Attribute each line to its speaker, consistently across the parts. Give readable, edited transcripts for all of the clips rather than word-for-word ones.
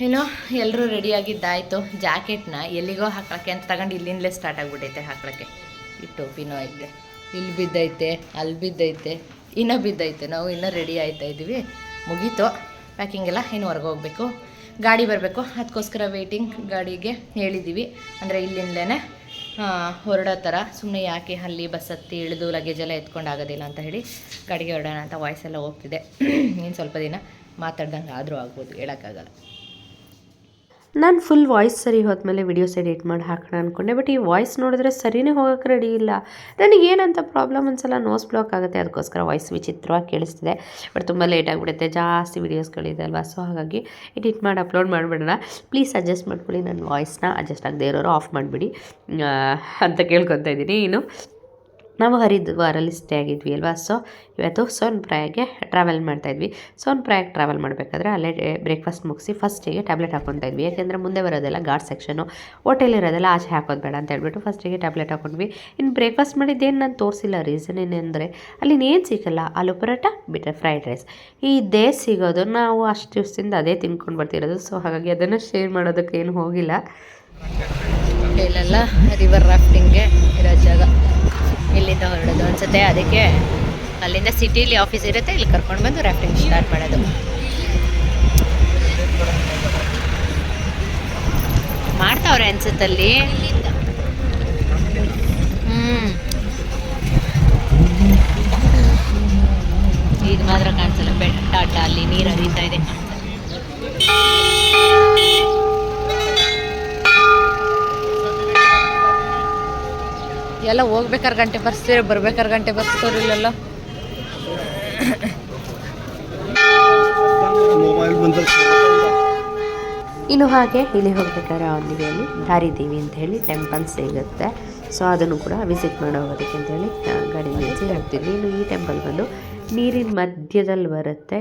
Speaker 1: ಏನೋ ಎಲ್ಲರೂ ರೆಡಿಯಾಗಿದ್ದಾಯಿತು. ಜಾಕೆಟ್ನ ಎಲ್ಲಿಗೋ ಹಾಕೋಕ್ಕೆ ಅಂತ ತಗೊಂಡು ಇಲ್ಲಿಂದಲೇ ಸ್ಟಾರ್ಟ್ ಆಗಿಬಿಟ್ಟೈತೆ ಹಾಕೋಕ್ಕೆ. ಈ ಟೋಪಿನೋ ಐತೆ, ಇಲ್ಲಿ ಬಿದ್ದೈತೆ, ಅಲ್ಲಿ ಬಿದ್ದೈತೆ, ಇನ್ನೂ ಬಿದ್ದೈತೆ. ನಾವು ಇನ್ನೂ ರೆಡಿ ಆಯ್ತಾ ಇದ್ದೀವಿ. ಮುಗೀತು ಪ್ಯಾಕಿಂಗ್ ಎಲ್ಲ. ಇನ್ನು ಹೊರಗೆ ಹೋಗಬೇಕು, ಗಾಡಿ ಬರಬೇಕು. ಅದಕ್ಕೋಸ್ಕರ ವೆಯ್ಟಿಂಗ್. ಗಾಡಿಗೆ ಹೇಳಿದ್ದೀವಿ, ಅಂದರೆ ಇಲ್ಲಿಂದಲೇ ಹೊರಡೋ ಥರ. ಸುಮ್ಮನೆ ಯಾಕೆ ಅಲ್ಲಿ ಬಸ್ ಹತ್ತಿ ಇಳಿದು ಲಗೇಜ್ ಎಲ್ಲ ಎತ್ಕೊಂಡು ಆಗೋದಿಲ್ಲ ಅಂತ ಹೇಳಿ ಗಾಡಿಗೆ ಹೊರಡೋಣ ಅಂತ ವಾಯ್ಸ್ ಎಲ್ಲ ಹೋಗ್ತಿದೆ. ಇನ್ನು ಸ್ವಲ್ಪ ದಿನ ಮಾತಾಡ್ದಂಗೆ ಆದರೂ ಆಗ್ಬೋದು, ಹೇಳೋಕ್ಕಾಗಲ್ಲ.
Speaker 2: ನಾನು ಫುಲ್ ವಾಯ್ಸ್ ಸರಿ ಹೋದ್ಮೇಲೆ ವಿಡಿಯೋಸ್ ಎಡಿಟ್ ಮಾಡಿ ಹಾಕೋಣ ಅಂದ್ಕೊಂಡೆ. ಬಟ್ ಈ ವಾಯ್ಸ್ ನೋಡಿದ್ರೆ ಸರಿನೇ ಹೋಗೋಕ್ಕೆ ರೆಡಿ ಇಲ್ಲ. ನನಗೇನಂತ ಪ್ರಾಬ್ಲಮ್ ಒಂದ್ಸಲ ನೋಸ್ ಬ್ಲಾಕ್ ಆಗುತ್ತೆ, ಅದಕ್ಕೋಸ್ಕರ ವಾಯ್ಸ್ ವಿಚಿತ್ರವಾಗಿ ಕೇಳಿಸ್ತಿದೆ. ಬಟ್ ತುಂಬ ಲೇಟ್ ಆಗಿಬಿಡುತ್ತೆ, ಜಾಸ್ತಿ ವೀಡಿಯೋಸ್ಗಳಿದೆ ಅಲ್ವಾ. ಸೊ ಹಾಗಾಗಿ ಎಡಿಟ್ ಮಾಡಿ ಅಪ್ಲೋಡ್ ಮಾಡಿಬಿಡೋಣ. ಪ್ಲೀಸ್ ಅಡ್ಜಸ್ಟ್ ಮಾಡ್ಕೊಳ್ಳಿ, ನನ್ನ ವಾಯ್ಸ್ನ ಅಡ್ಜಸ್ಟ್ ಆಗದೆ ಇರೋರು ಆಫ್ ಮಾಡಿಬಿಡಿ ಅಂತ ಕೇಳ್ಕೊತಾ ಇದ್ದೀನಿ. ಇನ್ನು ನಾವು ಹರಿದ್ವಾರಲ್ಲಿ ಸ್ಟೇ ಆಗಿದ್ವಿ ಅಲ್ವಾ. ಸೊ ಇವತ್ತು ಸೋನ್ಪ್ರಾಯಾಗೆ ಟ್ರಾವೆಲ್ ಮಾಡ್ತಾಯಿದ್ವಿ. ಸೋನ್ಪ್ರಾಯಾಗೆ ಟ್ರಾವೆಲ್ ಮಾಡಬೇಕಾದ್ರೆ ಅಲ್ಲೇ ಬ್ರೇಕ್ಫಾಸ್ಟ್ ಮುಗಿಸಿ ಫಸ್ಟಿಗೆ ಟ್ಯಾಬ್ಲೆಟ್ ಹಾಕ್ಕೊತಾ ಇದ್ವಿ. ಯಾಕೆಂದರೆ ಮುಂದೆ ಬರೋದೆಲ್ಲ ಘಾಟ್ ಸೆಕ್ಷನು, ಹೋಟೆಲ್ ಇರೋದೆಲ್ಲ ಆಚೆ ಹಾಕೋದು ಬೇಡ ಅಂತ ಹೇಳ್ಬಿಟ್ಟು ಫಸ್ಟಿಗೆ ಟ್ಯಾಬ್ಲೆಟ್ ಹಾಕ್ಕೊಂಡ್ವಿ. ಇನ್ನು ಬ್ರೇಕ್ಫಾಸ್ಟ್ ಮಾಡಿದ್ದೇನು ನಾನು ತೋರಿಸಿಲ್ಲ. ರೀಸನ್ ಏನೆಂದರೆ ಅಲ್ಲಿನೇನು ಸಿಗೋಲ್ಲ, ಆಲೂ ಪರೋಟ ಬಿಟ್ಟರೆ ಫ್ರೈಡ್ ರೈಸ್ ಇದೇ ಸಿಗೋದು. ನಾವು ಅಷ್ಟು ದಿವಸದಿಂದ ಅದೇ ತಿನ್ಕೊಂಡು ಬರ್ತಿರೋದು. ಸೊ ಹಾಗಾಗಿ ಅದನ್ನು ಶೇರ್ ಮಾಡೋದಕ್ಕೆ ಏನು ಹೋಗಿಲ್ಲ.
Speaker 1: ಇಲ್ಲೆಲ್ಲ ರಿವರ್ ರಾಫ್ಟಿಂಗ್ಗೆ ಇರೋ ಜಾಗ. ಇಲ್ಲಿಂದ ಹೊರಡೋದು ಅನ್ಸುತ್ತೆ, ಅದಕ್ಕೆ ಅಲ್ಲಿಂದ ಸಿಟಿಲಿ ಆಫೀಸ್ ಇರುತ್ತೆ, ಇಲ್ಲಿ ಕರ್ಕೊಂಡು ಬಂದು ರಾಫ್ಟಿಂಗ್ ಸ್ಟಾರ್ಟ್ ಮಾಡೋದು. ಮಾಡ್ತಾವ್ರೆ ಅನ್ಸುತ್ತಲ್ಲಿ. ಇದು ಮಾತ್ರ ಕಾಣಿಸಲ್ಲ, ಬೆಟ್ಟ ಅಲ್ಲಿ ನೀರು ಹರಿತಾ ಇದೆ. ಎಲ್ಲ ಹೋಗ್ಬೇಕಾದ್ರೆ ಗಂಟೆ ಬರ್ಸ್ತೀರ, ಬರ್ಬೇಕಾದ್ರೆ ಗಂಟೆ ಬರ್ಸ್ತವ್ರಿಲ್ಲ.
Speaker 2: ಇನ್ನು ಹಾಗೆ ಇಲ್ಲಿ ಹೋಗ್ಬೇಕಾದ್ರೆ ಆನ್ಲಿವೆಯಲ್ಲಿ ದಾರಿದೇವಿ ಅಂತ ಹೇಳಿ ಟೆಂಪಲ್ ಸಿಗುತ್ತೆ. ಸೊ ಅದನ್ನು ಕೂಡ ವಿಸಿಟ್ ಮಾಡೋಗೋದಕ್ಕೆ ಅಂತೇಳಿ ಗಾಡಿ ನಿಲ್ಲಿಸಿ ಹೋಗ್ತಿದ್ವಿ. ಇನ್ನು ಈ ಟೆಂಪಲ್ ಬಂದು ನೀರಿನ ಮಧ್ಯದಲ್ಲಿ ಬರುತ್ತೆ.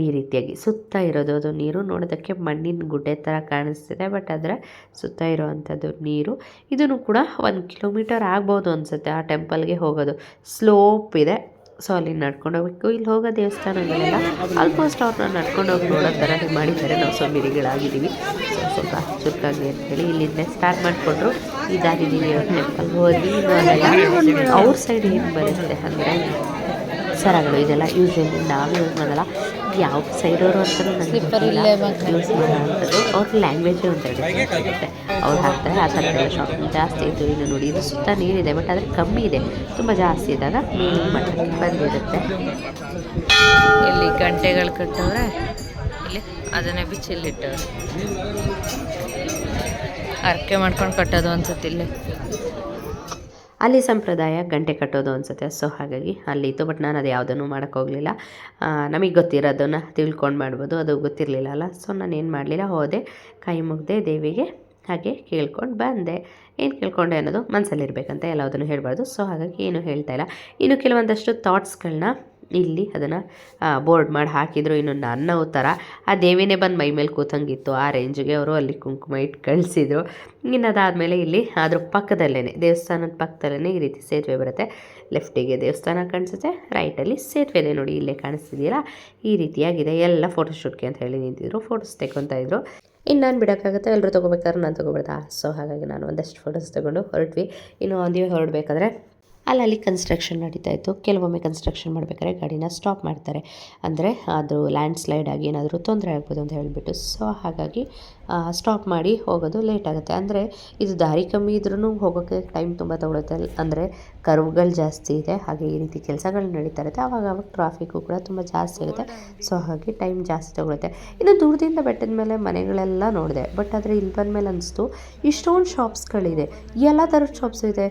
Speaker 2: ಈ ರೀತಿಯಾಗಿ ಸುತ್ತ ಇರೋದು ಅದು ನೀರು ನೋಡೋದಕ್ಕೆ ಮಣ್ಣಿನ ಗುಡ್ಡೆ ಥರ ಕಾಣಿಸ್ತಿದೆ. ಬಟ್ ಅದರ ಸುತ್ತ ಇರೋವಂಥದ್ದು ನೀರು. ಇದನ್ನು ಕೂಡ 1 ಕಿಲೋಮೀಟರ್ ಆಗ್ಬೋದು ಅನಿಸುತ್ತೆ ಆ ಟೆಂಪಲ್ಗೆ ಹೋಗೋದು. ಸ್ಲೋಪ್ ಇದೆ. ಸೊ ಅಲ್ಲಿ ನಡ್ಕೊಂಡು ಹೋಗ್ಬೇಕು. ಇಲ್ಲಿ ಹೋಗೋ ದೇವಸ್ಥಾನಗಳೆಲ್ಲ ಆಲ್ಮೋಸ್ಟ್ ಅವ್ರನ್ನ ನಡ್ಕೊಂಡು ಹೋಗಿ ನೋಡೋ ಥರ ಮಾಡಿದ್ದಾರೆ. ನಾವು ಸೋಂಬೇರಿಗಳಾಗಿದ್ದೀವಿ. ಸ್ವಲ್ಪ ಚುರುಕಾಗಿ ಅಂತ ಹೇಳಿ ಇಲ್ಲಿಂದ ಸ್ಟಾರ್ಟ್ ಮಾಡಿಕೊಂಡ್ರು. ಈ ದಾರಿದೇವಿ ಟೆಂಪಲ್ಗೆ ಹೋದ್ವಿ. ಇನ್ನು ಅಲ್ಲೆಲ್ಲ ಅವ್ರ ಸೈಡ್ ಏನು ಬರುತ್ತೆ ಅಂದರೆ ಸರಗಳು ಇದೆಲ್ಲ ಯೂಶ್ವಲಿ ನಾವೇ ಯೂಸ್ ಮಾಡಲ್ಲ. ಯಾವ ಸೈಡವರು ಅಂತಲೂ ನನಗೆ ಯೂಸ್ ಮಾಡೋವಂಥದ್ದು ಅವ್ರ ಲ್ಯಾಂಗ್ವೇಜೇ ಒಂದು ಆಗುತ್ತೆ. ಅವ್ರು ಹಾಕ್ತಾರೆ ಆ ಥರ ಶಾಪಿಂಗ್ ಜಾಸ್ತಿ ಇತ್ತು. ಇನ್ನು ನೋಡಿ ಇದು ಸುತ್ತ ನೀರಿದೆ, ಬಟ್ ಆದರೆ ಕಮ್ಮಿ ಇದೆ. ತುಂಬ ಜಾಸ್ತಿ ಇದ್ದಾಗ ಮೇಲಿನ ಮಟ್ಟಕ್ಕೆ ಬಂದಿರುತ್ತೆ.
Speaker 1: ಇಲ್ಲಿ ಗಂಟೆಗಳು ಕಟ್ಟವ್ರೆ, ಇಲ್ಲಿ ಅದನ್ನೇ ಬಿಚ್ಚಿಲ್ಲಿಟ್ಟವ್ರೆ. ಅರ್ಕೆ ಮಾಡ್ಕೊಂಡು ಕಟ್ಟೋದು ಅನ್ಸುತ್ತೆ ಇಲ್ಲಿ.
Speaker 2: ಅಲ್ಲಿ ಸಂಪ್ರದಾಯ ಗಂಟೆ ಕಟ್ಟೋದು ಅನಿಸುತ್ತೆ. ಸೊ ಹಾಗಾಗಿ ಅಲ್ಲಿತ್ತು. ಬಟ್ ನಾನು ಅದು ಯಾವುದನ್ನು ಮಾಡೋಕ್ಕೋಗಲಿಲ್ಲ. ನಮಗೆ ಗೊತ್ತಿರೋದನ್ನು ತಿಳ್ಕೊಂಡು ಮಾಡ್ಬೋದು, ಅದು ಗೊತ್ತಿರಲಿಲ್ಲ ಅಲ್ಲ. ಸೊ ನಾನು ಏನು ಮಾಡಲಿಲ್ಲ, ಹೋದೆ, ಕೈ ಮುಗ್ದೆ ದೇವಿಗೆ, ಹಾಗೆ ಕೇಳ್ಕೊಂಡು ಬಂದೆ. ಏನು ಕೇಳ್ಕೊಂಡೆ ಅನ್ನೋದು ಮನಸ್ಸಲ್ಲಿರಬೇಕಂತ ಎಲ್ಲದನ್ನು ಹೇಳಬಾರ್ದು. ಸೊ ಹಾಗಾಗಿ ಏನು ಹೇಳ್ತಾ ಇಲ್ಲ. ಇನ್ನು ಕೆಲವೊಂದಷ್ಟು ಥಾಟ್ಸ್ಗಳನ್ನ ಇಲ್ಲಿ ಅದನ್ನು ಬೋರ್ಡ್ ಮಾಡಿ ಹಾಕಿದ್ರು. ಇನ್ನು ನನ್ನ ಥರ ಆ ದೇವಿನೇ ಬಂದು ಮೈ ಮೇಲೆ ಕೂತಂಗಿತ್ತು. ಆ ರೇಂಜಿಗೆ ಅವರು ಅಲ್ಲಿ ಕುಂಕುಮ ಇಟ್ಟು ಕಳಿಸಿದ್ರು. ಇನ್ನು ಅದಾದಮೇಲೆ ಇಲ್ಲಿ ಅದ್ರ ಪಕ್ಕದಲ್ಲೇ, ದೇವಸ್ಥಾನದ ಪಕ್ಕದಲ್ಲೇ ಈ ರೀತಿ ಸೇತುವೆ ಬರುತ್ತೆ. ಲೆಫ್ಟಿಗೆ ದೇವಸ್ಥಾನ ಕಾಣಿಸುತ್ತೆ, ರೈಟಲ್ಲಿ ಸೇತುವೆನೇ ನೋಡಿ ಇಲ್ಲೇ ಕಾಣಿಸ್ತಿದೆಯಲ್ಲ, ಈ ರೀತಿಯಾಗಿದೆ. ಎಲ್ಲ ಫೋಟೋಶೂಟ್ಗೆ ಅಂತ ಹೇಳಿ ನಿಂತಿದ್ರು, ಫೋಟೋಸ್ ತೆಗೊತಾ ಇದ್ರು. ಇನ್ನು ನಾನು ಬಿಡೋಕ್ಕಾಗುತ್ತೆ, ಎಲ್ಲರೂ ತೊಗೋಬೇಕಾದ್ರೆ ನಾನು ತೊಗೊಬಿಡ್ತಾ. ಸೊ ಹಾಗಾಗಿ ನಾನು ಒಂದಷ್ಟು ಫೋಟೋಸ್ ತೊಗೊಂಡು ಹೊರಟ್ವಿ. ಇನ್ನು ಒಂದೇ ಹೊರಡಬೇಕಾದ್ರೆ ಅಲ್ಲಿ ಕನ್ಸ್ಟ್ರಕ್ಷನ್ ನಡೀತಾ ಇತ್ತು. ಕೆಲವೊಮ್ಮೆ ಕನ್ಸ್ಟ್ರಕ್ಷನ್ ಮಾಡಬೇಕಾದ್ರೆ ಗಾಡಿನ ಸ್ಟಾಪ್ ಮಾಡ್ತಾರೆ, ಅಂದರೆ ಅದು ಲ್ಯಾಂಡ್ ಸ್ಲೈಡ್ ಆಗಿ ಏನಾದರೂ ತೊಂದರೆ ಆಗ್ಬೋದು ಅಂತ ಹೇಳಿಬಿಟ್ಟು. ಸೊ ಹಾಗಾಗಿ ಸ್ಟಾಪ್ ಮಾಡಿ ಹೋಗೋದು ಲೇಟ್ ಆಗುತ್ತೆ. ಅಂದರೆ ಇದು ದಾರಿ ಕಮ್ಮಿ ಇದ್ರೂ ಹೋಗೋಕ್ಕೆ ಟೈಮ್ ತುಂಬ ತೊಗೊಳುತ್ತೆ. ಅಂದರೆ ಕರ್ವ್ಗಳು ಜಾಸ್ತಿ ಇದೆ, ಹಾಗೆ ಈ ರೀತಿ ಕೆಲಸಗಳು ನಡೀತಾ ಇರುತ್ತೆ. ಆವಾಗ ಟ್ರಾಫಿಕ್ಕು ಕೂಡ ತುಂಬ ಜಾಸ್ತಿ ಆಗುತ್ತೆ. ಸೊ ಹಾಗೆ ಟೈಮ್ ಜಾಸ್ತಿ ತೊಗೊಳುತ್ತೆ. ಇನ್ನು ದೂರದಿಂದ ಬೆಟ್ಟದ ಮೇಲೆ ಮನೆಗಳೆಲ್ಲ ನೋಡಿದೆ. ಬಟ್ ಆದರೆ ಇಲ್ಲಿ ಬಂದಮೇಲೆ ಅನಿಸ್ತು ಇಷ್ಟೊಂದು ಶಾಪ್ಸ್ಗಳಿದೆ, ಎಲ್ಲ ಥರದ ಶಾಪ್ಸ್ ಇದೆ.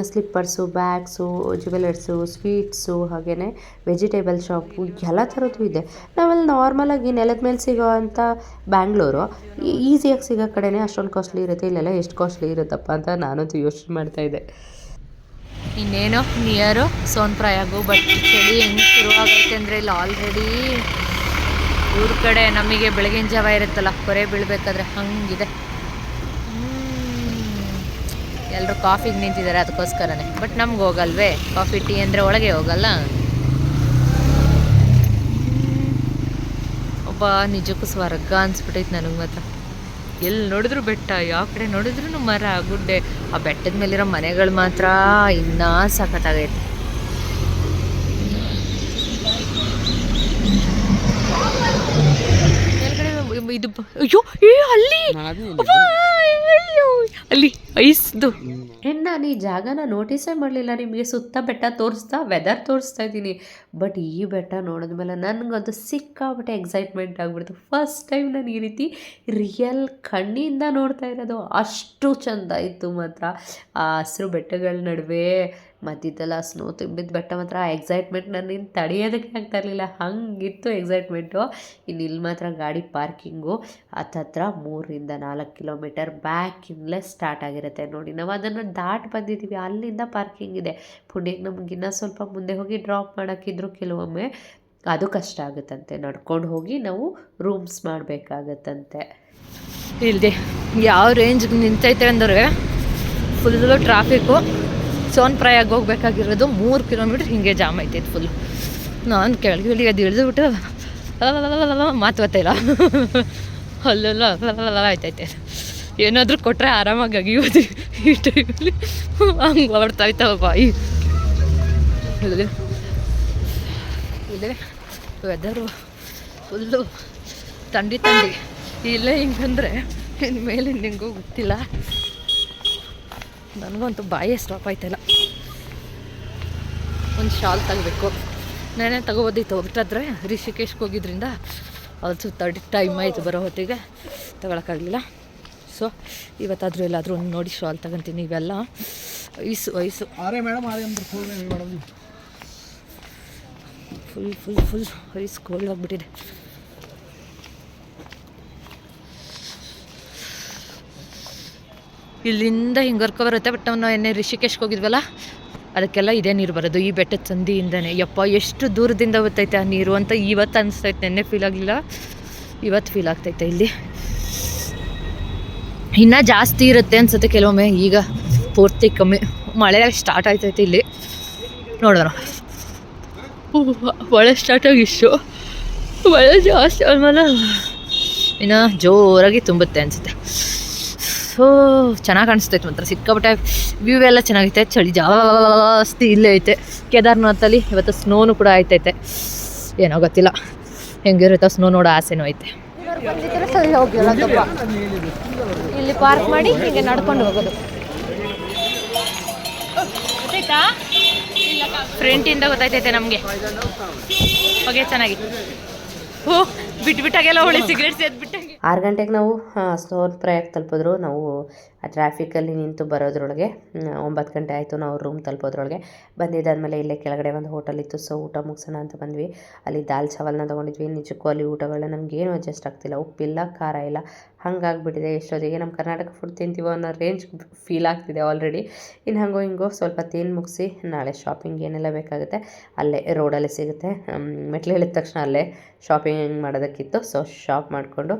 Speaker 2: ಸ್ಲಿಪ್ಪರ್ಸು, ಬ್ಯಾಗ್ಸು, ಜ್ಯುವೆಲರ್ಸು, ಸ್ವೀಟ್ಸು, ಹಾಗೆಯೇ ವೆಜಿಟೇಬಲ್ ಶಾಪು, ಎಲ್ಲ ಥರದ್ದು ಇದೆ. ನಾವಲ್ಲಿ ನಾರ್ಮಲಾಗಿ ನೆಲದ ಮೇಲೆ ಸಿಗೋ ಅಂಥ ಬ್ಯಾಂಗ್ಳೂರು ಈಸಿಯಾಗಿ ಸಿಗೋ ಕಡೆನೇ ಅಷ್ಟೊಂದು ಕಾಸ್ಟ್ಲಿ ಇರುತ್ತೆ. ಇಲ್ಲೆಲ್ಲ ಎಷ್ಟು ಕಾಸ್ಟ್ಲಿ ಇರುತ್ತಪ್ಪ ಅಂತ ನಾನಂತೂ ಯೋಚನೆ ಮಾಡ್ತಾಯಿದ್ದೆ.
Speaker 1: ಇನ್ನೇನು ನಿಯರು ಸೋನ್ಪ್ರಾಯಾಗು. ಬಟ್ ಚಳಿ ಹೆಂಗೆ ಶುರುವಾಗೈತೆ ಅಂದರೆ ಇಲ್ಲಿ ಆಲ್ರೆಡಿ ಊರ ಕಡೆ ನಮಗೆ ಬೆಳಗಿನ ಜಾವ ಇರುತ್ತಲ್ಲ, ಕೊರೆ ಬೀಳಬೇಕಾದ್ರೆ ಹಂಗಿದೆ. ಎಲ್ಲರೂ ಕಾಫಿಗೆ ನಿಂತಿದ್ದಾರೆ ಅದಕ್ಕೋಸ್ಕರನೇ. ಬಟ್ ನಮ್ಗೆ ಹೋಗಲ್ವೇ ಕಾಫಿ ಟೀ ಅಂದರೆ, ಒಳಗೆ ಹೋಗಲ್ಲ. ಅಬ್ಬಾ ನಿಜಕ್ಕೂ ಸ್ವರ್ಗ ಅನ್ಸ್ಬಿಟ್ಟೈತೆ ನನಗೆ ಮಾತ್ರ. ಎಲ್ಲಿ ನೋಡಿದ್ರು ಬೆಟ್ಟ, ಯಾವ ಕಡೆ ನೋಡಿದ್ರು ಮರ ಗುಡ್ಡೆ. ಆ ಬೆಟ್ಟದ ಮೇಲಿರೋ ಮನೆಗಳು ಮಾತ್ರ ಇನ್ನೂ ಸಖತ್ತಾಗೈತೆ. ಇದು ಅಯ್ಯೋ ಅಲ್ಲಿ ಅಲ್ಲಿ ಐಸ್ದು.
Speaker 2: ನಾನು ಈ ಜಾಗನ ನೋಟಿಸೇ ಮಾಡಲಿಲ್ಲ. ನಿಮಗೆ ಸುತ್ತ ಬೆಟ್ಟ ತೋರಿಸ್ತಾ ವೆದರ್ ತೋರಿಸ್ತಾ ಇದ್ದೀನಿ. ಬಟ್ ಈ ಬೆಟ್ಟ ನೋಡಿದ್ಮೇಲೆ ನನಗಂತೂ ಸಿಕ್ಕಾಬಿಟ್ಟೆ ಎಕ್ಸೈಟ್ಮೆಂಟ್ ಆಗಿಬಿಡ್ತು. ಫಸ್ಟ್ ಟೈಮ್ ನಾನು ಈ ರೀತಿ ರಿಯಲ್ ಕಣ್ಣಿಂದ ನೋಡ್ತಾ ಇರೋದು. ಅಷ್ಟು ಚೆಂದ ಇತ್ತು ಮಾತ್ರ. ಆ ಹಸಿರು ಬೆಟ್ಟಗಳ ನಡುವೆ ಮಧ್ಯದಲ್ಲ ಸ್ನೋ ತುಂಬಿದ ಬೆಟ್ಟ ಮಾತ್ರ. ಆ ಎಕ್ಸೈಟ್ಮೆಂಟ್ ನನ್ನಿಂದ ತಡೆಯೋದಕ್ಕೆ ಆಗ್ತಾ ಇರಲಿಲ್ಲ, ಹಂಗಿತ್ತು ಎಕ್ಸೈಟ್ಮೆಂಟು. ಇನ್ನು ಇಲ್ಲಿ ಮಾತ್ರ ಗಾಡಿ ಪಾರ್ಕಿಂಗು ಹತ್ತತ್ರ 3-4 ಕಿಲೋಮೀಟರ್ ಬ್ಯಾಕಿಂದಲೇ ಸ್ಟಾರ್ಟ್ ಆಗಿರುತ್ತೆ ನೋಡಿ. ನಾವು ಅದನ್ನು ದಾಟಿ ಬಂದಿದ್ದೀವಿ, ಅಲ್ಲಿಂದ ಪಾರ್ಕಿಂಗ್ ಇದೆ. ಪುಣ್ಯಕ್ಕೆ ನಮಗಿನ್ನ ಸ್ವಲ್ಪ ಮುಂದೆ ಹೋಗಿ ಡ್ರಾಪ್ ಮಾಡೋಕ್ಕಿದ್ರು ಕೆಲವೊಮ್ಮೆ ಅದು ಕಷ್ಟ ಆಗುತ್ತಂತೆ. ನಡ್ಕೊಂಡು ಹೋಗಿ ನಾವು ರೂಮ್ಸ್ ಮಾಡಬೇಕಾಗತ್ತಂತೆ.
Speaker 1: ಇಲ್ಲದೆ ಯಾವ ರೇಂಜ್ಗೆ ನಿಂತೈತೆ ಅಂದರೆ ಫುಲ್ಲು ಟ್ರಾಫಿಕ್ಕು. ಸೋನ್ಪ್ರಯಾಗ್ ಹೋಗ್ಬೇಕಾಗಿರೋದು 3 ಕಿಲೋಮೀಟ್ರ್ ಹಿಂಗೆ ಜಾಮ್ ಐತೈತೆ ಫುಲ್ಲು. ನಾನು ಕೆಳಗೆ ಅದು ಇಳಿದುಬಿಟ್ಟು ಮಾತು ಗೊತ್ತಿಲ್ಲ, ಅಲ್ಲೆಲ್ಲ ಆಯ್ತೈತೆ. ಏನಾದರೂ ಕೊಟ್ಟರೆ ಆರಾಮಾಗಿ ಅಗಿಯೋದು ಈ ಟೈಮಲ್ಲಿ. ಹಂಗೆ ಹೊಡ್ತಾಯ್ತವ ಬಾಯಿ. ಇಲ್ಲದೆ ವೆದರು ಫುಲ್ಲು ಥಂಡಿ. ಇಲ್ಲೇ ಹಿಂಗಂದರೆ ಇನ್ನು ಮೇಲೆ ನಿಂಗೂ ಗೊತ್ತಿಲ್ಲ. ನನಗಂತೂ ಬಾಯೇ ಸ್ಟಾಪ್ ಆಯ್ತಲ್ಲ. ಒಂದು ಶಾಲ್ ತಗೋಬೇಕು. ನಾನೇ ತಗೋಬೋದಿತ್ತು, ಹೊರಟಾದ್ರೆ ರಿಷಿಕೇಶ್ಗೆ ಹೋಗಿದ್ರಿಂದ ಅದು ಸುತ್ತಾಡಿ ಟೈಮ್ ಆಯಿತು, ಬರೋ ಹೊತ್ತಿಗೆ ತಗೊಳಕ್ಕಾಗಲಿಲ್ಲ. ಸೊ ಇವತ್ತಾದರೂ ಎಲ್ಲಾದರೂ ಒಂದು ನೋಡಿ ಶಾಲ್ ತಗೊತೀನಿ. ಇವೆಲ್ಲ ಐಸು ಫುಲ್ ಐಸ್ ಕೋಲ್ಡ್ ಆಗಿಬಿಟ್ಟಿದೆ. ಇಲ್ಲಿಂದ ಹಿಂಗೆ ಹರ್ಕೊ ಬರುತ್ತೆ. ಬಟ್ ನಾವು ಎಣ್ಣೆ ರಿಷಿಕೇಶ್ಗೆ ಹೋಗಿದ್ವಲ್ಲ, ಅದಕ್ಕೆಲ್ಲ ಇದೇ ನೀರು ಬರೋದು ಈ ಬೆಟ್ಟದ ಸಂದಿಯಿಂದನೇ. ಯಪ್ಪ ಎಷ್ಟು ದೂರದಿಂದ ಬರ್ತೈತೆ ಆ ನೀರು ಅಂತ ಇವತ್ತು ಅನಿಸ್ತೈತೆ. ನೆನ್ನೆ ಫೀಲ್ ಆಗಲಿಲ್ಲ, ಇವತ್ತು ಫೀಲ್ ಆಗ್ತೈತೆ. ಇಲ್ಲಿ ಇನ್ನೂ ಜಾಸ್ತಿ ಇರುತ್ತೆ ಅನ್ಸುತ್ತೆ ಕೆಲವೊಮ್ಮೆ. ಈಗ ಪೂರ್ತಿ ಕಮ್ಮಿ. ಮಳೆ ಸ್ಟಾರ್ಟ್ ಆಯ್ತೈತೆ ಇಲ್ಲಿ, ನೋಡೋಣ. ಮಳೆ ಸ್ಟಾರ್ಟ್ ಆಗಿಷ್ಟು, ಮಳೆ ಜಾಸ್ತಿ ಆದ್ಮೇಲೆ ಇನ್ನು ಜೋರಾಗಿ ತುಂಬುತ್ತೆ ಅನಿಸುತ್ತೆ. ಸೊ ಚೆನ್ನಾಗಿ ಕಾಣಿಸ್ತೈತೆ ಮಾತ್ರ, ಸಿಕ್ಕಾಪಟ್ಟೆ ವ್ಯೂ ಎಲ್ಲ ಚೆನ್ನಾಗೈತೆ. ಚಳಿ ಜಾಸ್ತಿ ಇಲ್ಲೇ ಐತೆ. ಕೇದಾರ್ನಾಥಲ್ಲಿ ಇವತ್ತು ಸ್ನೋನು ಕೂಡ ಆಯ್ತೈತೆ. ಏನೋ ಗೊತ್ತಿಲ್ಲ ಹೆಂಗಿರುತ್ತೋ, ಸ್ನೋ ನೋಡೋ ಆಸೆನೂ ಐತೆ. ಸರಿ ಹೋಗಿಲ್ಲ, ಇಲ್ಲಿ ಪಾರ್ಕ್ ಮಾಡಿ ಹೀಗೆ ನಡ್ಕೊಂಡು ಹೋಗೋದು. ಗೊತ್ತಾಯ್ತಾ? ಫ್ರಂಟಿಂದ ಗೊತ್ತಾಯ್ತೈತೆ ನಮಗೆ. ಓಕೆ, ಚೆನ್ನಾಗಿ. ಓ ಬಿಟ್ಟಾಗೆಲ್ಲ ಒಳ್ಳೆ ಸಿಗರೇಟ್ ಸೇದ್ಬಿಟ್ಟಂಗೆ.
Speaker 2: 6 ಗಂಟೆಗೆ ನಾವು ಸೋನ್ಪ್ರಯಾಗ್ ತಲುಪಿದ್ರು. ನಾವು ಆ ಟ್ರಾಫಿಕಲ್ಲಿ ನಿಂತು ಬರೋದ್ರೊಳಗೆ 9 ಗಂಟೆ ಆಯಿತು. ನಾವು ರೂಮ್ ತಲುಪೋದ್ರೊಳಗೆ. ಬಂದಿದ್ದಾದಮೇಲೆ ಇಲ್ಲೇ ಕೆಳಗಡೆ ಒಂದು ಹೋಟೆಲ್ ಇತ್ತು, ಸೊ ಊಟ ಮುಗಿಸೋಣ ಅಂತ ಬಂದ್ವಿ. ಅಲ್ಲಿ ದಾಲ್ ಚಾವಲ್ನ ತೊಗೊಂಡಿದ್ವಿ. ನಿಜಕ್ಕೂ ಅಲ್ಲಿ ಊಟಗಳನ್ನ ನಮಗೇನು ಅಡ್ಜಸ್ಟ್ ಆಗ್ತಿಲ್ಲ, ಉಪ್ಪಿಲ್ಲ, ಖಾರ ಇಲ್ಲ, ಹಂಗಾಗ್ಬಿಟ್ಟಿದೆ. ಎಷ್ಟೊತ್ತಿಗೆ ನಮ್ಮ ಕರ್ನಾಟಕ ಫುಡ್ ತಿಂತೀವೋ ಅನ್ನೋ ರೇಂಜ್ ಫೀಲ್ ಆಗ್ತಿದೆ ಆಲ್ರೆಡಿ. ಇನ್ನು ಹಂಗೋ ಹಿಂಗೋ ಸ್ವಲ್ಪ ತಿಂದು ಮುಗಿಸಿ ನಾಳೆ ಶಾಪಿಂಗ್ ಏನೆಲ್ಲ ಬೇಕಾಗುತ್ತೆ ಅಲ್ಲೇ ರೋಡಲ್ಲೇ ಸಿಗುತ್ತೆ. ಮೆಟ್ಲು ಹೇಳಿದ ತಕ್ಷಣ ಅಲ್ಲೇ ಶಾಪಿಂಗ್ ಮಾಡೋದಕ್ಕಿತ್ತು. ಸೊ ಶಾಪ್ ಮಾಡಿಕೊಂಡು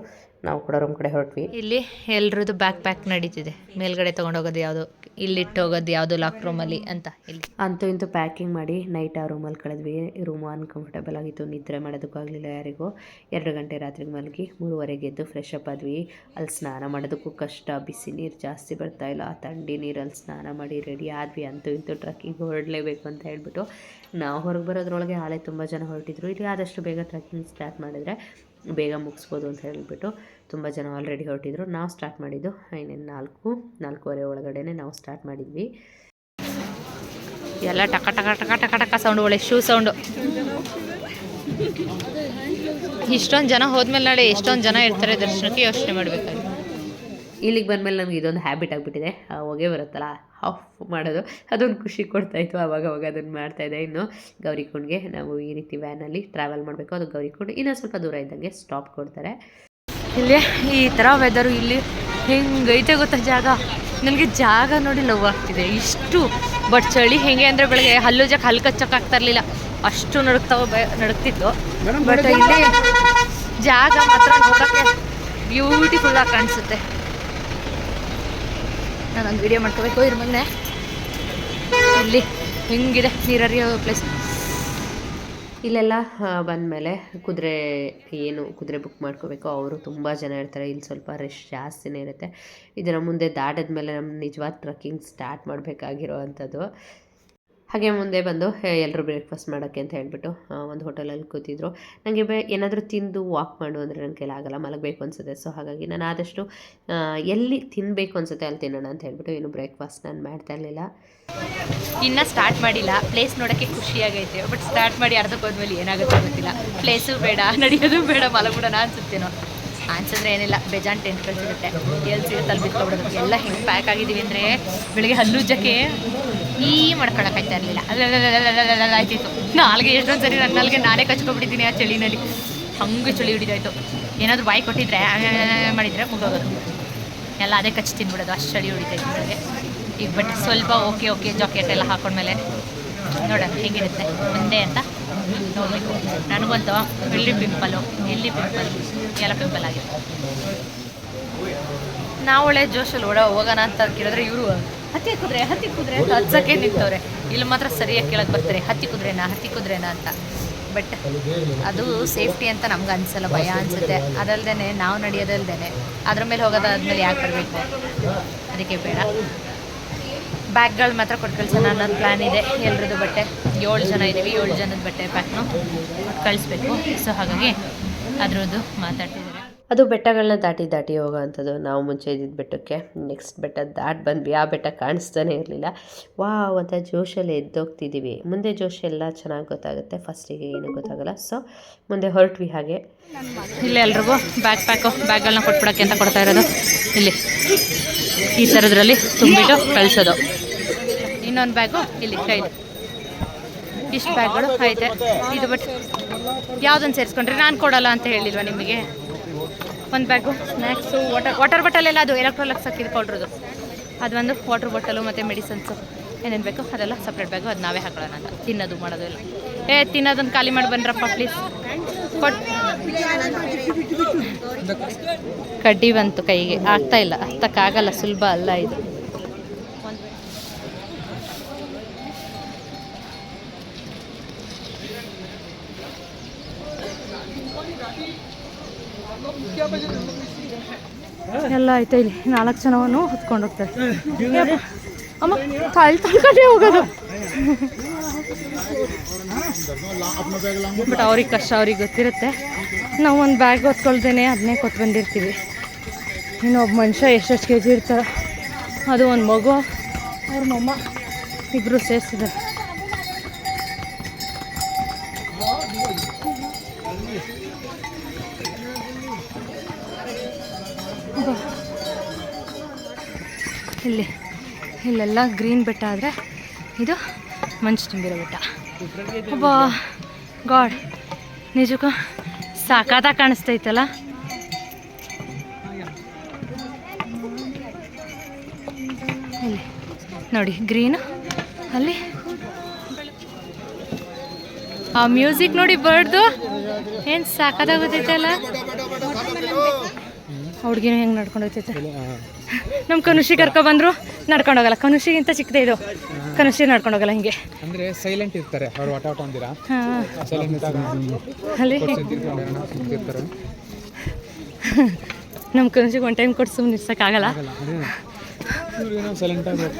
Speaker 2: ನಾವು ಕೂಡ ರೂಮ್ ಕಡೆ ಹೊರಟ್ವಿ. ಇಲ್ಲಿ ಎಲ್ರದ್ದು ಬ್ಯಾಕ್ ನಡೀತಿದೆ. ಮೇಲ್ಗಡೆ ತೊಗೊಂಡೋಗೋದು ಯಾವುದು, ಇಲ್ಲಿಟ್ಟು ಹೋಗೋದು ಯಾವುದು ಲಾಕ್ ರೂಮಲ್ಲಿ ಅಂತ. ಇಲ್ಲಿ ಅಂತೂ ಇಂತೂ ಪ್ಯಾಕಿಂಗ್ ಮಾಡಿ ನೈಟ್ ಆ ರೂಮಲ್ಲಿ ಕಳೆದ್ವಿ. ರೂಮು ಅನ್ಕಂಫರ್ಟಬಲ್ ಆಗಿತ್ತು, ನಿದ್ರೆ ಮಾಡೋದಕ್ಕಾಗಲಿಲ್ಲ ಯಾರಿಗೂ. 2 ಗಂಟೆ ರಾತ್ರಿಗೆ ಮಲಗಿ 3:30 ಎದ್ದು ಫ್ರೆಶ್ ಅಪ್ ಆದ್ವಿ. ಅಲ್ಲಿ ಸ್ನಾನ ಮಾಡೋದಕ್ಕೂ ಕಷ್ಟ, ಬಿಸಿ ನೀರು ಜಾಸ್ತಿ ಬರ್ತಾಯಿಲ್ಲ. ಥಂಡಿ ನೀರಲ್ಲಿ ಸ್ನಾನ ಮಾಡಿ ರೆಡಿ ಆದ್ವಿ. ಅಂತೂ ಇಂತೂ ಟ್ರಕ್ಕಿಂಗ್ ಹೊರಡಲೇಬೇಕು ಅಂತ ಹೇಳ್ಬಿಟ್ಟು ನಾವು ಹೊರಗೆ ಬರೋದ್ರೊಳಗೆ ಆಳೆ ತುಂಬ ಜನ ಹೊರಟಿದ್ರು. ಇಲ್ಲಿ ಆದಷ್ಟು ಬೇಗ ಟ್ರಕ್ಕಿಂಗ್ ಸ್ಟಾರ್ಟ್ ಮಾಡಿದ್ರೆ ಬೇಗ ಮುಗಿಸ್ಬೋದು ಅಂತ ಹೇಳಿಬಿಟ್ಟು ತುಂಬ ಜನ ಆಲ್ರೆಡಿ ಹೊರಟಿದ್ರು. ನಾವು ಸ್ಟಾರ್ಟ್ ಮಾಡಿದ್ದು ಇನ್ನೇನು 4:30 ಒಳಗಡೆ ನಾವು ಸ್ಟಾರ್ಟ್ ಮಾಡಿದ್ವಿ. ಎಲ್ಲ ಟಕ ಟಕ ಟಕ ಟಕ ಟಕ ಸೌಂಡು, ಒಳ್ಳೆ ಶೂ ಸೌಂಡು. ಇಷ್ಟೊಂದು ಜನ ಹೋದ್ಮೇಲೆ ನಾಳೆ ಎಷ್ಟೊಂದು ಜನ ಇರ್ತಾರೆ ದರ್ಶನಕ್ಕೆ, ಯೋಚನೆ ಮಾಡಬೇಕಾಗಿ. ಇಲ್ಲಿಗೆ ಬಂದಮೇಲೆ ನಮ್ಗೆ ಇದೊಂದು ಹ್ಯಾಬಿಟ್ ಆಗಿಬಿಟ್ಟಿದೆ. ಹೊಗೆ ಬರುತ್ತಲ್ಲ ಆಫ್ ಮಾಡೋದು, ಅದೊಂದು ಖುಷಿ ಕೊಡ್ತಾಯಿತ್ತು. ಅವಾಗ ಅದನ್ನು ಮಾಡ್ತಾಯಿದ್ದೆ. ಇನ್ನು ಗೌರಿಕುಂಡ್ಗೆ ನಾವು ಈ ರೀತಿ ವ್ಯಾನಲ್ಲಿ ಟ್ರಾವೆಲ್ ಮಾಡಬೇಕು. ಅದು ಗೌರಿಕುಂಡ್ ಇನ್ನೂ ಸ್ವಲ್ಪ ದೂರ ಇದ್ದಂಗೆ ಸ್ಟಾಪ್ ಕೊಡ್ತಾರೆ. ಇಲ್ಲಿ ಈ ಥರ ವೆದರು ಇಲ್ಲಿ ಹೆಂಗೈತೆ ಗೊತ್ತಾ ಜಾಗ. ನನಗೆ ಜಾಗ ನೋಡಿ ಲವ್ ಆಗ್ತಿದೆ ಇಷ್ಟು. ಬಟ್ ಚಳಿ ಹೆಂಗೆ ಅಂದರೆ ಬೆಳಗ್ಗೆ ಹಲ್ಲು ಕಚ್ಚೋಕ್ಕಾಗ್ತಾ ಇರಲಿಲ್ಲ, ಅಷ್ಟು ನಡುಕ್ತಿತ್ತು. ಬಟ್ ಇಲ್ಲಿ ಜಾಗ ಮಾತ್ರ ನೋಡೋಕ್ಕೆ ಬ್ಯೂಟಿಫುಲ್ಲಾಗಿ ಕಾಣಿಸುತ್ತೆ. ನಾನೊಂದು ವಿಡಿಯೋ ಮಾಡ್ಕೋಬೇಕು ಇದ್ರ ಮೊನ್ನೆ. ಇಲ್ಲಿ ಹೆಂಗಿದೆ ನೀರರಿಯೋ ಪ್ಲೇಸ್. ಇಲ್ಲೆಲ್ಲ ಬಂದಮೇಲೆ ಕುದುರೆ ಬುಕ್ ಮಾಡ್ಕೋಬೇಕು. ಅವರು ತುಂಬ ಜನ ಇರ್ತಾರೆ, ಇಲ್ಲಿ ಸ್ವಲ್ಪ ರಶ್ ಜಾಸ್ತಿನೇ ಇರುತ್ತೆ. ಇದನ್ನು ಮುಂದೆ ದಾಟಿದ ಮೇಲೆ ನಮ್ಮ ನಿಜವಾದ ಟ್ರಕ್ಕಿಂಗ್ ಸ್ಟಾರ್ಟ್ ಮಾಡಬೇಕಾಗಿರೋ ಅಂಥದ್ದು. ಹಾಗೆ ಮುಂದೆ ಬಂದು ಎಲ್ಲರೂ ಬ್ರೇಕ್ಫಾಸ್ಟ್ ಮಾಡೋಕ್ಕೆ ಅಂತ ಹೇಳ್ಬಿಟ್ಟು ಒಂದು ಹೋಟೆಲಲ್ಲಿ ಕೂತಿದ್ರು. ನನಗೆ ಏನಾದರೂ ತಿಂದು ವಾಕ್ ಮಾಡು ಅಂದರೆ ನನ್ನ ಕೈಲಿ ಆಗಲ್ಲ, ಮಲಗಬೇಕು ಅನಿಸುತ್ತೆ. ಸೊ ಹಾಗಾಗಿ ನಾನು ಆದಷ್ಟು ಎಲ್ಲಿ ತಿನ್ನಬೇಕು ಅನಿಸುತ್ತೆ ಅಲ್ಲಿ ತಿನ್ನೋಣ ಅಂತ ಹೇಳ್ಬಿಟ್ಟು ಏನು ಬ್ರೇಕ್ಫಾಸ್ಟ್ ನಾನು ಮಾಡ್ತಾ ಇರಲಿಲ್ಲ.
Speaker 1: ಇನ್ನೂ ಸ್ಟಾರ್ಟ್ ಮಾಡಿಲ್ಲ. ಪ್ಲೇಸ್ ನೋಡೋಕ್ಕೆ ಖುಷಿಯಾಗೈತೆ, ಬಟ್ ಸ್ಟಾರ್ಟ್ ಮಾಡಿ ಅರ್ಧಕ್ಕೆ ಹೋದ್ಮೇಲೆ ಏನಾಗುತ್ತೆ ಗೊತ್ತಿಲ್ಲ. ಪ್ಲೇಸು ಬೇಡ, ನಡೆಯೋದು ಬೇಡ, ಮಲಗ್ಬಿಡೋಣ ಅನ್ಸುತ್ತೇನೋ. ಅನ್ಸಿದ್ರೆ ಏನಿಲ್ಲ, ಬೇಜಾನ್ ಟೆಂಟ್ಗಳು ಸಿಗುತ್ತೆ, ಎಲ್ಲಿ ಸಿಗುತ್ತೆ ಅಲ್ಲಿ ಬಿತ್ಕೊಬಿಡೋದು. ಎಲ್ಲ ಹೆಂಗೆ ಪ್ಯಾಕ್ ಆಗಿದ್ದೀವಿ ಅಂದರೆ ಬೆಳಗ್ಗೆ ಹಲ್ಲುಜ್ಜಕ್ಕೆ ಮಾಡ್ಕೊಳಕ್ಕಾಯ್ತಾ ಇರಲಿಲ್ಲ. ಆಯ್ತಿತ್ತು ನಾಲ್ಗೆ ಎಷ್ಟೊಂದು ಸರಿ ನನ್ನ ನಾಲ್ಗೆ ನಾನೇ ಕಚ್ಕೊಬಿಟ್ಟಿದ್ದೀನಿ ಆ ಚಳಿನಲ್ಲಿ. ಹಂಗೆ ಚಳಿ ಹಿಡಿದಾಯ್ತು. ಏನಾದರೂ ಬಾಯಿ ಕೊಟ್ಟಿದ್ರೆ ಮಾಡಿದರೆ ಮುಗೋಗೋದು, ಎಲ್ಲ ಅದೇ ಕಚ್ಚಿ ತಿನ್ಬಿಡೋದು, ಅಷ್ಟು ಚಳಿ ಹೊಡಿತಾಯಿತ್ತು ನನಗೆ. ಈಗ ಬಟ್ ಸ್ವಲ್ಪ ಓಕೆ ಜಾಕೆಟ್ ಎಲ್ಲ ಹಾಕೊಂಡ್ಮೇಲೆ ನೋಡೋಣ ಹೇಗಿರುತ್ತೆ ಮುಂದೆ ಅಂತ ನೋಡಬೇಕು. ನನಗಂತೂ ಎಲ್ಲಿ ಪಿಂಪಲ್ ಎಲ್ಲ ಪಿಂಪಲ್ ಆಗಿದೆ. ನಾವು ಒಳ್ಳೆ ಜೋಶಲ್ಲಿ ಹೋಗೋಣ ಅಂತ ಕೇಳಿದ್ರೆ ಇವರು ಹತ್ತಿ ಕುದುರೆ ಅಂತ ಹಚ್ಚಕ್ಕೆ ನಿಂತವ್ರೆ. ಇಲ್ಲಿ ಮಾತ್ರ ಸರಿಯಾಗಿ ಕೇಳಕ್ಕೆ ಬರ್ತಾರೆ ಹತ್ತಿ ಕುದುರೆನಾ ಅಂತ. ಬಟ್ ಅದು ಸೇಫ್ಟಿ ಅಂತ ನಮ್ಗೆ ಅನಿಸಲ್ಲ, ಭಯ ಅನಿಸುತ್ತೆ. ಅದಲ್ದೇ ನಾವು ನಡೆಯೋದಲ್ದೇ ಅದ್ರ ಮೇಲೆ ಹೋಗೋದಾದ್ಮೇಲೆ ಯಾಕೆ ಬರಬೇಕು, ಅದಕ್ಕೆ ಬೇಡ. ಬ್ಯಾಗ್ಗಳು ಮಾತ್ರ ಕೊಟ್ಟು ಕಳ್ಸೋಣ ಅನ್ನೋದು ಪ್ಲ್ಯಾನ್ ಇದೆ ಎಲ್ರದ್ದು. ಬಟ್ಟೆ 7 ಜನ ಇದ್ದೀವಿ, 7 ಜನದ ಬಟ್ಟೆ ಪ್ಯಾಕ್ನು ಕಳಿಸ್ಬೇಕು. ಸೊ ಹಾಗಾಗಿ ಅದರದ್ದು ಮಾತಾಡ್ತಿದ್ದಾರೆ.
Speaker 2: ಅದು ಬೆಟ್ಟಗಳನ್ನ ದಾಟಿ ಹೋಗೋ ಅಂಥದ್ದು. ನಾವು ಮುಂಚೆ ಇದ್ದಿದ್ದ ಬೆಟ್ಟಕ್ಕೆ ನೆಕ್ಸ್ಟ್ ಬೆಟ್ಟ ಬಂದ್ವಿ. ಆ ಬೆಟ್ಟ ಕಾಣಿಸ್ತಾನೆ ಇರಲಿಲ್ಲ. ಅಂತ ಜೋಶಲ್ಲಿ ಎದ್ದೋಗ್ತಿದ್ದೀವಿ. ಮುಂದೆ ಜೋಶ್ ಎಲ್ಲ ಚೆನ್ನಾಗಿ ಗೊತ್ತಾಗುತ್ತೆ, ಫಸ್ಟಿಗೆ ಏನೂ ಗೊತ್ತಾಗಲ್ಲ. ಸೊ ಮುಂದೆ ಹೊರಟ್ವಿ. ಹಾಗೆ
Speaker 1: ಇಲ್ಲಿ ಎಲ್ರಿಗೂ ಬ್ಯಾಗ್ಗಳನ್ನ ಕೊಟ್ಬಿಡೋಕ್ಕೆ ಅಂತ ಕೊಡ್ತಾ ಇರೋದು. ಇಲ್ಲಿ ಈ ಥರದ್ರಲ್ಲಿ ತುಂಬಿಟ್ಟು ಕಳಿಸೋದು. ಇನ್ನೊಂದು ಬ್ಯಾಗು ಇಲ್ಲಿ ಕೈಲಿ, ಇಷ್ಟು ಬ್ಯಾಗ್ಗಳು ಐತೆ. ಇದು ಬಟ್ ಯಾವುದನ್ನು ಸೇರಿಸ್ಕೊಂಡ್ರೆ ನಾನು ಕೊಡೋಲ್ಲ ಅಂತ ಹೇಳಿಲ್ವ ನಿಮಗೆ. ಒಂದು ಬ್ಯಾಗು ಸ್ನ್ಯಾಕ್ಸು, ವಾಟರ್ ಬಾಟಲ್ ಎಲ್ಲ ಅದು ಎಲೆಕ್ಟ್ರಾನಿಕ್ಸ್ ಹಾಕಿದ್ದು ಪೌಡ್ರದು, ಅದು ಒಂದು ವಾಟರ್ ಬಾಟಲು ಮತ್ತು ಮೆಡಿಸನ್ಸು ಏನೇನು ಬೇಕು ಅದೆಲ್ಲ ಸಪ್ರೇಟ್ ಬ್ಯಾಗು. ಅದು ನಾವೇ ಹಾಕೊಳ್ಳೋಣ ಅಂತ. ತಿನ್ನೋದು ಮಾಡೋದು ಎಲ್ಲ ತಿನ್ನೋದನ್ನು ಖಾಲಿ ಮಾಡಿ ಬನ್ರಪ್ಪ ಪ್ಲೀಸ್. ಕಡ್ಡಿ ಬಂತು ಕೈಗೆ, ಆಗ್ತಾಯಿಲ್ಲ, ಹತ್ತಕ್ಕಾಗಲ್ಲ, ಸುಲಭ ಅಲ್ಲ ಇದು. ಎಲ್ಲ ಆಯ್ತಾ. ಇಲ್ಲಿ 4 ಜನವನ್ನು ಹೊತ್ಕೊಂಡು ಹೋಗ್ತಾರೆ. ಅಮ್ಮ ತಳ್ಕೊಂಡೇ ಹೋಗೋದು. ಬಟ್ ಅವ್ರಿಗೆ ಕಷ್ಟ, ಅವ್ರಿಗೆ ಗೊತ್ತಿರುತ್ತೆ. ನಾವು ಒಂದು ಬ್ಯಾಗ್ ಹೊತ್ಕೊಳ್ದೇನೆ ಅದನ್ನೇ ಕೊಟ್ಟು ಬಂದಿರ್ತೀವಿ. ಇನ್ನೊಬ್ಬ ಮನುಷ್ಯ ಎಷ್ಟೆಷ್ಟು ಕೆ ಜಿ ಇರ್ತಾರೆ. ಅದು ಒಂದು ಮಗು, ಅವ್ರ ಮೊಮ್ಮ ಇಬ್ಬರು ಸೇರಿಸಿದ್ದಾರೆ. ಇಲ್ಲೆಲ್ಲ ಗ್ರೀನ್ ಬೆಟ್ಟ ಆದರೆ ಇದು ಮಂಚು ತುಂಬಿರೋ ಬೆಟ್ಟ. ಅಬ್ಬಾ ಗಾಡ್, ನಿಜಕ್ಕೂ ಸಾಕಾದಾಗ ಕಾಣಿಸ್ತೈತಲ್ಲ. ಇಲ್ಲಿ ನೋಡಿ ಗ್ರೀನು, ಅಲ್ಲಿ ಆ ಮ್ಯೂಸಿಕ್ ನೋಡಿ ಬರ್ಡ್ದು ಏನು ಸಾಕಾಗೋಗ್ತೈತಲ್ಲ. ಹುಡುಗಿನೂ ಹೆಂಗೆ ನಡ್ಕೊಂಡು ಹೋಗ್ತೈತೆ. ನಮ್ಮ ಕನುಷಿ ಕರ್ಕೊಬಂದ್ರು ನಡ್ಕೊಂಡೋಗಲ್ಲ. ಕನುಷಿಗಿಂತ ಚಿಕ್ಕದೇ ಇದು, ಕನುಷಿ ನಡ್ಕೊಂಡೋಗಲ್ಲ. ಹಿಂಗೆ
Speaker 3: ಅಂದರೆ ಸೈಲೆಂಟ್ ಇರ್ತಾರೆ ಅವರು, ಆಟ ಅಂದಿರಾ.
Speaker 1: ಅಲ್ಲಿ ನಮ್ಮ ಕನುಷಿಗೆ ಒಂದು ಟೈಮ್ ಕೊಟ್ಟು ಸುಮ್ಮನೆ ಇರ್ಸೋಕ್ಕಾಗಲ್ಲ.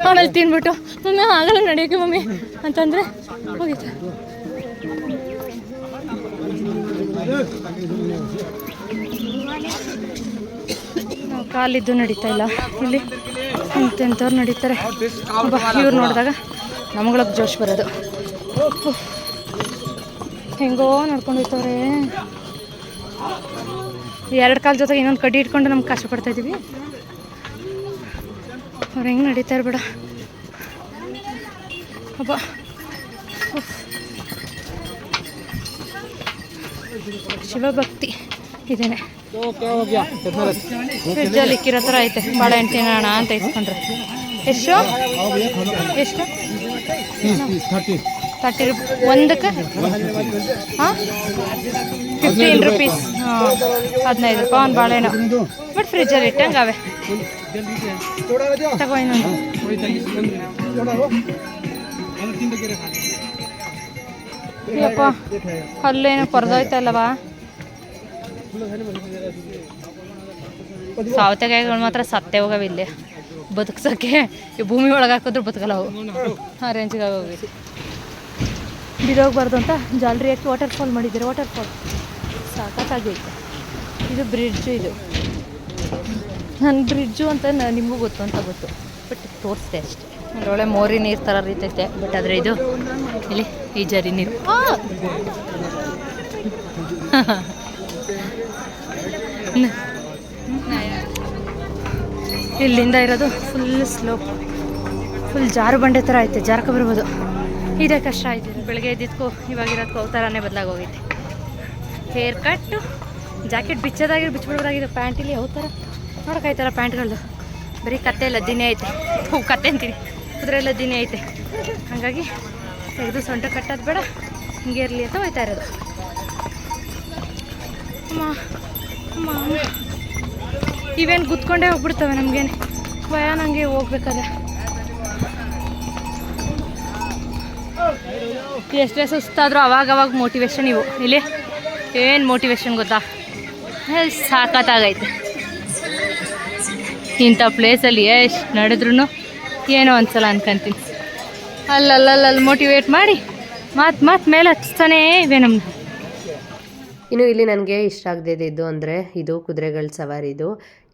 Speaker 1: ಅವನಲ್ಲಿ ತಿನ್ಬಿಟ್ಟು ಮಮ್ಮಿ ಆಗಲ್ಲ ನಡೆಯೋಕೆ ಮಮ್ಮಿ ಅಂತಂದರೆ ಹೋಗಿತ್ತು. ನಾವು ಕಾಲಿದ್ದು ನಡೀತಾ ಇಲ್ಲ. ಇಲ್ಲಿ ಎಂಥವ್ರು ನಡೀತಾರೆ. ಇವ್ರು ನೋಡಿದಾಗ ನಮ್ಗಳಿಗೆ ಜೋಶ್ ಬರೋದು. ಹೆಂಗೋ ನಡ್ಕೊಂಡು ಹೋಗ್ತವ್ರೆ. 2 ಕಾಲ ಜೊತೆಗೆ ಇನ್ನೊಂದು ಕಡ್ಡಿ ಇಟ್ಕೊಂಡು ನಮ್ಗೆ ಕಷ್ಟ ಪಡ್ತಾಯಿದ್ದೀವಿ. ಅವ್ರು ಹೆಂಗೆ ನಡೀತಾರೆ ಬಿಡ. ಅಬ್ಬಾ ಶಿವಭಕ್ತಿ ಇದೇನೆ. ಫ್ರಿಜ್ಜಲ್ಲಿ ಇಕ್ಕಿರೋ ಥರ ಐತೆ. ಬಾಳೆಹಣ್ಣು ತಿನ್ನೋಣ ಅಂತ ಇಸ್ಕೊಂಡ್ರೆ ಎಷ್ಟು 30 ಒಂದಕ್ಕೆ. ಹಾಂ 15 ರೂಪೀಸ್. ಹಾಂ 15 ರೂಪಾಯಿ ಒಂದು ಬಾಳೆಹಣ್ಣು. ಬಟ್ ಫ್ರಿಜ್ಜಲ್ಲಿ ಇಟ್ಟಂಗೆ ಅವೆ. ತಗೋ ಇನ್ನೊಂದು. ಯಪ್ಪ ಅಲ್ಲೇನು ಕೊರ್ದೋಯ್ತಾ ಇಲ್ಲವಾ? ಸೌತೆಕಾಯಿಗಳು ಮಾತ್ರ ಸತ್ತೇ ಹೋಗವೆ ಇಲ್ಲಿ ಬದುಕ್ಸೋಕ್ಕೆ. ಈ ಭೂಮಿ ಒಳಗೆ ಹಾಕಿದ್ರು ಬದುಕಲ್ಲ ಅವು, ಆ ರೇಂಜಿಗೆ ಆಗೋಗಿ ಬಿದೋಗ್ಬಾರ್ದು ಅಂತ ಜಾಲರಿ ಹಾಕಿ ವಾಟರ್ ಫಾಲ್ ಮಾಡಿದ್ದಾರೆ. ವಾಟರ್ ಫಾಲ್ ಸಾಕಾಗೈತೆ. ಇದು ಬ್ರಿಡ್ಜು, ಇದು ನನ್ನ ಬ್ರಿಡ್ಜು ಅಂತ ನಿಮಗೂ ಗೊತ್ತು ಅಂತ ಗೊತ್ತು, ಬಟ್ ತೋರಿಸ್ದೆ ಅಷ್ಟೇ. ಒಳ್ಳೆ ಮೋರಿ ನೀರು ಥರ ರೀತೈತೆ, ಬಟ್ ಆದರೆ ಇದು ಇಲ್ಲಿ ಈ ಜರಿ ನೀರು. ಇಲ್ಲಿಂದ ಇರೋದು ಫುಲ್ ಸ್ಲೋಪ್, ಫುಲ್ ಜಾರು ಬಂಡೆ ಥರ ಐತೆ, ಜಾರಕ ಬರ್ಬೋದು. ಇದೇ ಕಷ್ಟ ಐತೆ. ಬೆಳಗ್ಗೆ ಎದ್ದಿದ್ಕೋ ಇವಾಗಿರೋದಕ್ಕೂ ಅವತಾರನೇ ಬದಲಾಗೋಗೈತೆ. ಹೇರ್ ಕಟ್ಟು, ಜಾಕೆಟ್ ಬಿಚ್ಚಿಬಿಡೋದಾಗಿದೆ. ಪ್ಯಾಂಟಿಲಿ ಯಾವ ಥರ ನೋಡೋಕ್ಕಾಯ್ತಲ್ಲ ಪ್ಯಾಂಟ್ಗಳದ್ದು. ಬರೀ ಕತ್ತೆ ಎಲ್ಲ ದಿನೇ ಐತೆ, ಕತ್ತೆ ಅಂತೀನಿ, ಕುದುರೆ ಎಲ್ಲ ದಿನೇ ಐತೆ. ಹಾಗಾಗಿ ತೆಗೆದು ಸೊಂಟ ಕಟ್ಟೋದು ಬೇಡ, ಹಿಂಗೆ ಇರಲಿ ಅಂತ ಹೋಯ್ತಾ ಇರೋದು. ಅಮ್ಮ ಇವೇನು ಗುದ್ಕೊಂಡೇ ಹೋಗ್ಬಿಡ್ತವೆ ನಮಗೇನೆ ಭಯ. ನನಗೆ ಹೋಗ್ಬೇಕಾದ್ರೆ ಎಷ್ಟೇ ಸುಸ್ತಾದರೂ ಅವಾಗವಾಗ ಮೋಟಿವೇಶನ್. ಇವು ಇಲ್ಲಿ ಏನು ಮೋಟಿವೇಶನ್ ಗೊತ್ತಾ, ಸಾಕತ್ತಾಗೈತೆ. ಇಂಥ ಪ್ಲೇಸಲ್ಲಿ ಎಷ್ಟು ನಡೆದ್ರೂ ಏನೋ ಒಂದ್ಸಲ ಅನ್ಕೊಂತೀನಿ. ಅಲ್ಲಲ್ಲಿ ಮೋಟಿವೇಟ್ ಮಾಡಿ ಮಾತು ಮೇಲೆ ಹಚ್ತಾನೇ ಇವೆ ನಮ್ಮದು.
Speaker 2: ಇನ್ನು ಇಲ್ಲಿ ನನಗೆ ಇಷ್ಟ ಆಗದಿದ್ದು ಅಂದರೆ ಇದು ಕುದುರೆಗಳ ಸವಾರಿದು.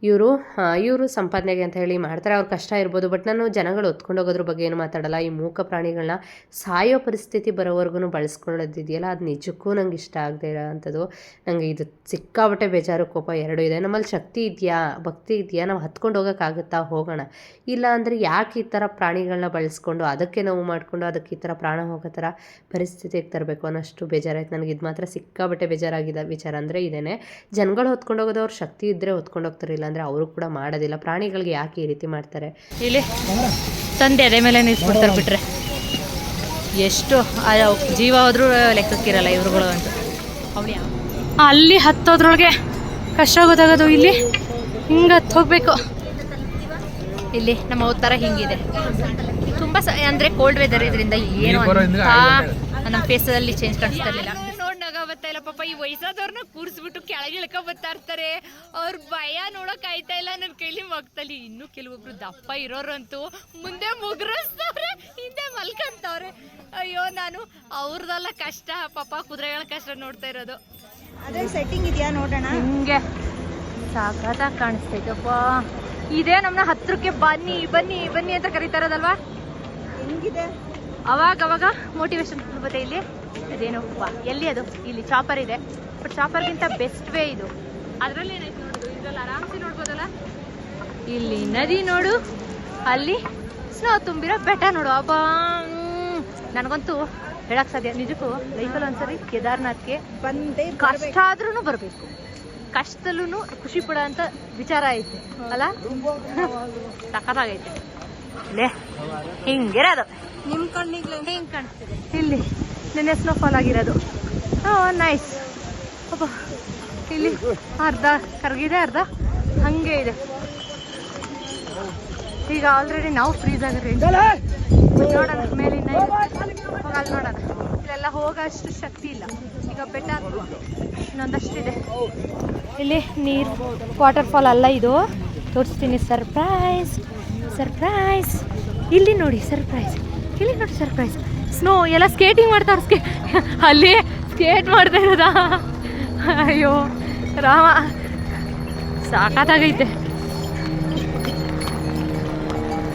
Speaker 2: ಇವರು ಸಂಪಾದನೆಗೆ ಅಂತ ಹೇಳಿ ಮಾಡ್ತಾರೆ. ಅವ್ರ ಕಷ್ಟ ಇರ್ಬೋದು, ಬಟ್ ನಾನು ಜನಗಳು ಹೊತ್ಕೊಂಡು ಹೋಗೋದ್ರ ಬಗ್ಗೆ ಏನು ಮಾತಾಡಲ್ಲ. ಈ ಮೂಕ ಪ್ರಾಣಿಗಳನ್ನ ಸಾಯೋ ಪರಿಸ್ಥಿತಿ ಬರೋವರೆಗೂ ಬಳಸ್ಕೊಳ್ಳೋದಿದೆಯಲ್ಲ, ಅದು ನಿಜಕ್ಕೂ ನಂಗೆ ಇಷ್ಟ ಆಗದೆ ಇರೋ ಅಂಥದ್ದು. ನನಗೆ ಇದು ಸಿಕ್ಕಾಬಟ್ಟೆ ಬೇಜಾರು, ಕೋಪ ಎರಡೂ ಇದೆ. ನಮ್ಮಲ್ಲಿ ಶಕ್ತಿ ಇದೆಯಾ, ಭಕ್ತಿ ಇದೆಯಾ, ನಾವು ಹತ್ಕೊಂಡು ಹೋಗೋಕ್ಕಾಗುತ್ತಾ, ಹೋಗೋಣ. ಇಲ್ಲ ಅಂದರೆ ಯಾಕೆ ಈ ಥರ ಪ್ರಾಣಿಗಳನ್ನ ಬಳಸ್ಕೊಂಡು ಅದಕ್ಕೆ ನೋವು ಮಾಡಿಕೊಂಡು ಅದಕ್ಕೆ ಈ ಥರ ಪ್ರಾಣ ಹೋಗೋ ಥರ ಪರಿಸ್ಥಿತಿಗೆ ತರಬೇಕು ಅನ್ನೋಷ್ಟು ಬೇಜಾರಾಯ್ತು ನನಗೆ. ಇದು ಮಾತ್ರ ಸಿಕ್ಕಾಬಟ್ಟೆ ಬೇಜಾರಾಗಿದ್ದ ವಿಚಾರ ಅಂದರೆ ಇದೇನೆ. ಜನಗಳು ಹೊತ್ಕೊಂಡು ಹೋಗೋದು ಅವ್ರ ಶಕ್ತಿ ಇದ್ದರೆ ಹೊತ್ಕೊಂಡು ಹೋಗ್ತಾರಿಲ್ಲ ಅಂದರೆ ಅವರು ಕೂಡ ಮಾಡೋದಿಲ್ಲ. ಪ್ರಾಣಿಗಳಿಗೆ ಯಾಕೆ ಈ ರೀತಿ ಮಾಡ್ತಾರೆ?
Speaker 1: ಇಲ್ಲಿ ತಂದೆ ಅದೇ ಮೇಲೆ ನಿಲ್ಸ್ಬಿಡ್ತಾರೆ, ಬಿಟ್ರೆ ಎಷ್ಟು ಜೀವ ಹೋದ್ರೂ ಲೆಕ್ಕಕ್ಕಿರಲ್ಲ ಇವ್ರುಗಳು ಅಂತ. ಅಲ್ಲಿ ಹತ್ತೋದ್ರೊಳಗೆ ಕಷ್ಟ ಗೊತ್ತಾಗೋದು. ಇಲ್ಲಿ ಹಿಂಗೆ ಹತ್ತು ಹೋಗ್ಬೇಕು. ಇಲ್ಲಿ ನಮ್ಮ ಉತ್ತರ ಹಿಂಗಿದೆ, ತುಂಬ ಅಂದರೆ ಕೋಲ್ಡ್ ವೆದರ್ ಇದರಿಂದ ಏನು ನಮ್ಮ ಫೇಸಲ್ಲಿ ಚೇಂಜ್ ಕಾಣಿಸ್ತಾ ಇರಲಿಲ್ಲ. ನೋಡಿ ನಗ ಬರ್ತಾ ಇಲ್ಲ ಪಾಪ. ಈ ವಯಸ್ಸಾದವ್ರನ್ನ ಕೂರಿಸ್ಬಿಟ್ಟು ಕೆಳಗೆ ಇಳ್ಕೊ ಬರ್ತಾ ಇರ್ತಾರೆ. ಅವ್ರ ಭಯ ನೋಡೋಕೆ ಆಯ್ತಾ ಇಲ್ಲ ನನ್ನ ಕೈಲಿ ಮಗ್ತಲ್ಲಿ. ಇನ್ನೂ ಕೆಲವೊಬ್ರು ದಪ್ಪ ಇರೋರಂತೂ ಮುಂದೆ ಮುಗ್ರಸ್ತವ್ರೆ, ಹಿಂದೆ ಮಲ್ಕಂತವ್ರೆ. ಅಯ್ಯೋ, ನಾನು ಅವ್ರದೆಲ್ಲ ಕಷ್ಟ ಪಾಪ, ಕುದುರೆಗಳ ಕಷ್ಟ ನೋಡ್ತಾ ಇರೋದು.
Speaker 4: ಅದೇ ಸೆಟ್ಟಿಂಗ್ ಇದೆಯಾ ನೋಡೋಣ.
Speaker 1: ಹಿಂಗೆ ಸಾಕಾಗಿ ಕಾಣಿಸ್ತೈತಪ್ಪ. ಇದೇ ನಮ್ಮನ್ನ ಹತ್ರಕ್ಕೆ ಬನ್ನಿ ಬನ್ನಿ ಬನ್ನಿ ಅಂತ ಕರೀತಾ ಇರೋದಲ್ವಾ?
Speaker 4: ಹೆಂಗಿದೆ
Speaker 1: ಅವಾಗ ಮೋಟಿವೇಶನ್ ಬರುತ್ತೆ. ಇಲ್ಲಿ ಅದೇನೋ ಎಲ್ಲಿ ಅದು, ಇಲ್ಲಿ ಚಾಪರ್ ಇದೆ, ಬಟ್ ಚಾಪರ್ಗಿಂತ ಬೆಸ್ಟ್ ವೇ ಇದು. ಅದರಲ್ಲಿ ಏನೈತೆ ನೋಡೋದು, ಇದ್ರಲ್ಲಿ ಆರಾಮ್ಸಿ ನೋಡ್ಬೋದಲ್ಲ. ಇಲ್ಲಿ ನದಿ ನೋಡು, ಅಲ್ಲಿ ಸ್ನೋ ತುಂಬಿರೋ ಬೆಟ್ಟ ನೋಡು. ಅಬ್ಬಾ, ನನಗಂತೂ ಹೇಳಕ್ ಸಾಧ್ಯ, ನಿಜಕ್ಕೂ ಲೈಫಲ್ಲಿ ಒಂದ್ಸರಿ ಕೇದಾರ್ನಾಥ್ಗೆ
Speaker 4: ಬಂದೆ.
Speaker 1: ಕಷ್ಟ ಆದ್ರೂ ಬರಬೇಕು, ಕಷ್ಟದಲ್ಲೂ ಖುಷಿ ಪಡೋ ಅಂತ ವಿಚಾರ ಐತೆ ಅಲ್ಲ. ಸಖತ್ತಾಗೈತೆ. ಲೇ ಹಿಂಗಿರೋದು
Speaker 4: ನಿಮ್ಮ ಕಣ್ಣಿಗೆ
Speaker 1: ಹಿಂಗೆ ಕಾಣಿಸ್ತಿದೆ. ಇಲ್ಲಿ ನಿನ್ನೆ ಸ್ನೋಫಾಲ್ ಆಗಿರೋದು. ನೈಸ್. ಅಪ್ಪ, ಇಲ್ಲಿ ಅರ್ಧ ಕರಗಿದೆ, ಅರ್ಧ ಹಂಗೆ ಇದೆ. ಈಗ ಆಲ್ರೆಡಿ ನಾವು ಫ್ರೀಸ್ ಆಗಿರಿ. ನೋಡೋಣ ಮೇಲಿನ ಅಲ್ಲಿ ನೋಡೋಣ. ಇಲ್ಲೆಲ್ಲ ಹೋಗೋಷ್ಟು ಶಕ್ತಿ ಇಲ್ಲ. ಈಗ ಬೆಟ್ಟ ಇನ್ನೊಂದಷ್ಟಿದೆ. ಇಲ್ಲಿ ನೀರು ವಾಟರ್ ಫಾಲ್ ಅಲ್ಲ ಇದು, ತೋರಿಸ್ತೀನಿ. Surprise surprise. ಇಲ್ಲಿ ನೋಡಿ ಸರ್ಪ್ರೈಸ್, ಇಲ್ಲಿ ನೋಡಿ ಸರ್ಪ್ರೈಸ್. ಸ್ನೋ ಎಲ್ಲ ಸ್ಕೇಟಿಂಗ್ ಮಾಡ್ತಾರೆ. ಅಲ್ಲಿ ಸ್ಕೇಟ್ ಮಾಡ್ತಾ ಇರೋದಾ? ಅಯ್ಯೋ ರಾಮ, ಸಾಕಾಗೈತೆ.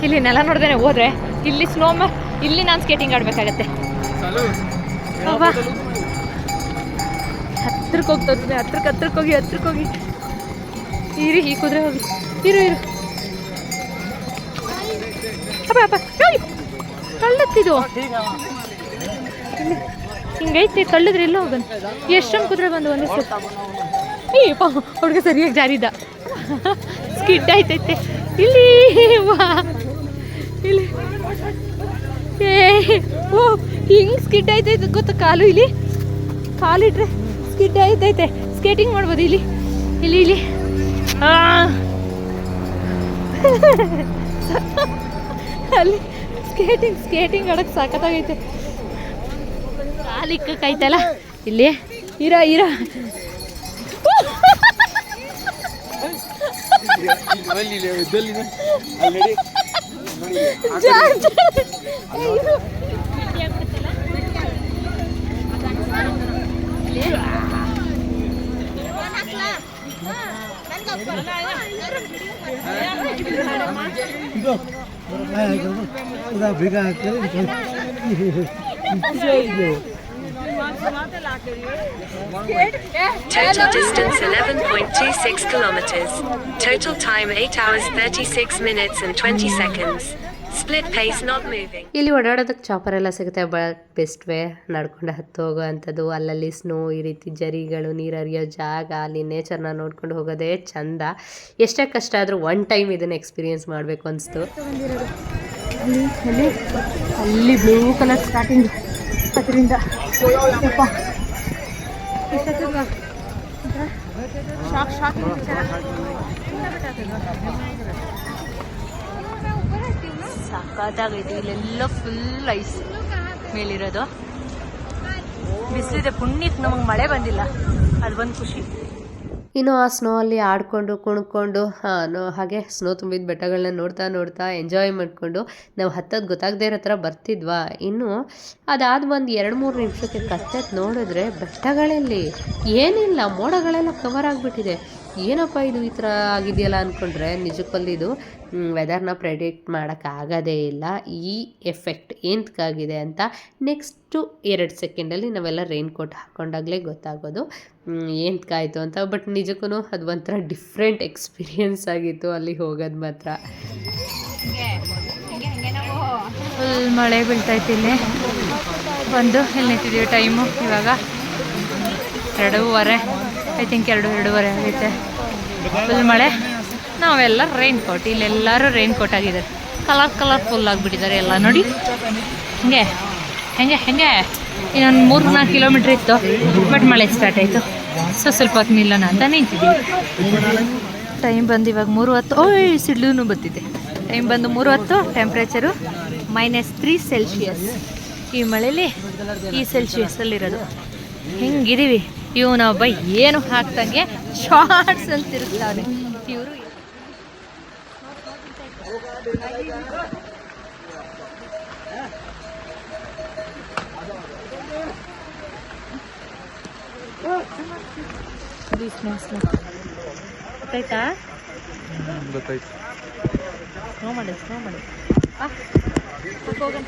Speaker 1: ಇಲ್ಲಿ ನೆಲ ನೋಡ್ದೇನೆ ಹೋದ್ರೆ ಇಲ್ಲಿ ಸ್ನೋ ಇಲ್ಲಿ ನಾನು ಸ್ಕೇಟಿಂಗ್ ಆಡ್ಬೇಕಾಗತ್ತೆ. ಹತ್ರಕ್ಕೆ ಹೋಗ್ತದೆ, ಹತ್ರಕ್ಕೆ ಹೋಗಿ ಇರಿ. ಈ ಕುದುರೆ ಹೋಗಿ ಇರು. ಅಪ್ಪ ಕಳ್ಳತ್ತಿದು ಹಿಂಗೈತೆ. ಕಳ್ಳದ್ರೆ ಎಲ್ಲ ಹೋಗನ್. ಎಷ್ಟೊಂದು ಕುದುರೆ ಬಂದು ಒಂದೇ ಅಯ್ಯಪ್ಪ, ಹುಡುಗ ಸರಿಯಾಗಿ ಜಾರಿದ. ಸ್ಕಿಡ್ ಆಯ್ತೈತೆ ಇಲ್ಲಿ. ಇಲ್ಲಿ ಓ, ಹಿಂಗೆ ಸ್ಕಿಡ್ ಆಯ್ತೈತೆ ಗೊತ್ತಾ? ಕಾಲು ಇಲ್ಲಿ ಕಾಲಿಟ್ರೆ ಸ್ಕಿಡ್ ಆಯ್ತೈತೆ. ಸ್ಕೇಟಿಂಗ್ ಮಾಡ್ಬೋದು ಇಲ್ಲಿ. ಅಲ್ಲಿ ಸ್ಕೇಟಿಂಗ್ ಆಡೋಕ್ಕೆ ಸಾಕತ್ತಾಗೈತೆ. ಕಾಲಿಕ್ಕೈತಲ್ಲ ಇಲ್ಲಿ ಇರೋ ಇರೋ
Speaker 5: Total distance 11.26 kilometers. Total time 8 hours 36 minutes and 20 seconds. Split pace not moving.
Speaker 2: ಇಲ್ಲಿ ಓಡಾಡೋದಕ್ಕೆ ಚಾಪರ್ ಎಲ್ಲ ಸಿಗುತ್ತೆ, ಬಟ್ ಬೆಸ್ಟ್ ವೇ ನಡ್ಕೊಂಡು ಹತ್ತು ಹೋಗೋ ಅಂಥದ್ದು. ಅಲ್ಲಲ್ಲಿ ಸ್ನೋ, ಈ ರೀತಿ ಜರಿಗಳು, ನೀರು ಹರಿಯೋ ಜಾಗ, ಅಲ್ಲಿ ನೇಚರ್ನ ನೋಡ್ಕೊಂಡು ಹೋಗೋದೇ ಚಂದ. ಎಷ್ಟೇ ಕಷ್ಟ ಆದರೂ ಒನ್ ಟೈಮ್ ಇದನ್ನು ಎಕ್ಸ್ಪೀರಿಯೆನ್ಸ್ ಮಾಡಬೇಕು ಅನಿಸ್ತು.
Speaker 4: ಅಲ್ಲಿ ಬ್ಲೂ ಕಲರ್ ಸ್ಟಾರ್ಟಿಂಗ್ ಅದರಿಂದ
Speaker 1: ಸಾಕಾಗೈತೆ. ಇಲ್ಲೆಲ್ಲ ಫುಲ್ ಐಸ್ ಮೇಲಿರೋದು. ಬಿಸಿಲಿದೆ, ಪುಣ್ಯಕ್ಕೆ ನಮಗೆ ಮಳೆ ಬಂದಿಲ್ಲ, ಅದು ಒಂದು ಖುಷಿ.
Speaker 2: ಇನ್ನು ಆ ಸ್ನೋ ಅಲ್ಲಿ ಆಡಿಕೊಂಡು ಕುಣ್ಕೊಂಡು ಹಾಗೆ ಸ್ನೋ ತುಂಬಿದ ಬೆಟ್ಟಗಳನ್ನ ನೋಡ್ತಾ ನೋಡ್ತಾ ಎಂಜಾಯ್ ಮಾಡಿಕೊಂಡು ನಾವು ಹತ್ತೋದು ಗೊತ್ತಾಗದೇ ಇರೋ ಥರ ಬರ್ತಿದ್ವಾ. ಇನ್ನು ಅದಾದ ಒಂದು 2-3 ನಿಮಿಷಕ್ಕೆ ಕತ್ತೆತ್ತು ನೋಡಿದ್ರೆ ಬೆಟ್ಟಗಳಲ್ಲಿ ಏನಿಲ್ಲ, ಮೋಡಗಳೆಲ್ಲ ಕವರ್ ಆಗಿಬಿಟ್ಟಿದೆ. ಏನಪ್ಪ ಇದು ಈ ಥರ ಆಗಿದೆಯಲ್ಲ ಅಂದ್ಕೊಂಡ್ರೆ ನಿಜಕ್ಕಲ್ಲಿದು ವೆದರ್ನ ಪ್ರೆಡಿಕ್ಟ್ ಮಾಡೋಕ್ಕಾಗೋದೇ ಇಲ್ಲ. ಈ ಎಫೆಕ್ಟ್ ಏನಕ್ಕಾಗಿದೆ ಅಂತ ನೆಕ್ಸ್ಟು 2 ಸೆಕೆಂಡಲ್ಲಿ ನಾವೆಲ್ಲ ರೈನ್ ಕೋಟ್ ಹಾಕ್ಕೊಂಡಾಗಲೇ ಗೊತ್ತಾಗೋದು ಏನಕ್ಕಾಯಿತು ಅಂತ. ಬಟ್ ನಿಜಕ್ಕೂ ಅದು ಒಂಥರ ಡಿಫ್ರೆಂಟ್ ಎಕ್ಸ್ಪೀರಿಯೆನ್ಸ್ ಆಗಿತ್ತು ಅಲ್ಲಿ ಹೋಗೋದು ಮಾತ್ರ.
Speaker 1: ಫುಲ್ ಮಳೆ ಬೀಳ್ತೈತೆ. ಇಲ್ಲಿ ಬಂದು ಇಲ್ಲಿ ನಿಂತಿದ್ದೀವಿ. ಟೈಮು ಇವಾಗ 2:30, ಐ ಥಿಂಕ್ 2:30 ಆಗೈತೆ. ಫುಲ್ ಮಳೆ. ನಾವೆಲ್ಲ ರೈನ್ ಕೋಟ್, ಇಲ್ಲೆಲ್ಲರೂ ರೈನ್ ಕೋಟ್ ಆಗಿದ್ದಾರೆ. ಕಲರ್ಫುಲ್ ಆಗಿಬಿಟ್ಟಿದ್ದಾರೆ ಎಲ್ಲ ನೋಡಿ. ಹೆಂಗೆ ಇನ್ನೊಂದು 3-4 ಕಿಲೋಮೀಟ್ರ್ ಇತ್ತು, ಬಟ್ ಮಳೆ ಸ್ಟಾರ್ಟ್ ಆಯಿತು. ಸ್ವಲ್ಪ ಹೊತ್ತು ನಿಲ್ಲೋಣ ಅಂತ ನಿಂತಿದ್ದೀವಿ. ಟೈಮ್ ಬಂದು ಇವಾಗ 3:10. ಓಯ್ ಸಿಡ್ಲೂ ಬರ್ತಿದೆ. ಟೈಮ್ ಬಂದು 3:10. Temperature -3 Celsius. ಈ ಮಳೇಲಿ ಈ ಸೆಲ್ಸಿಯಸ್ಸಲ್ಲಿರೋದು. ಹಿಂಗಿದ್ದೀವಿ. ಇವನೊಬ್ಬ ಏನು ಹಾಕ್ದಂಗೆ ಶಾರ್ಟ್ಸಲ್ಲಿ ತಿರುಗ್ತಾವೆ ಇವರು. ಗೊತ್ತಾಯ್ತಾ? ಸ್ನೋ ಮಾಡಿ ಹೋಗೋಣ.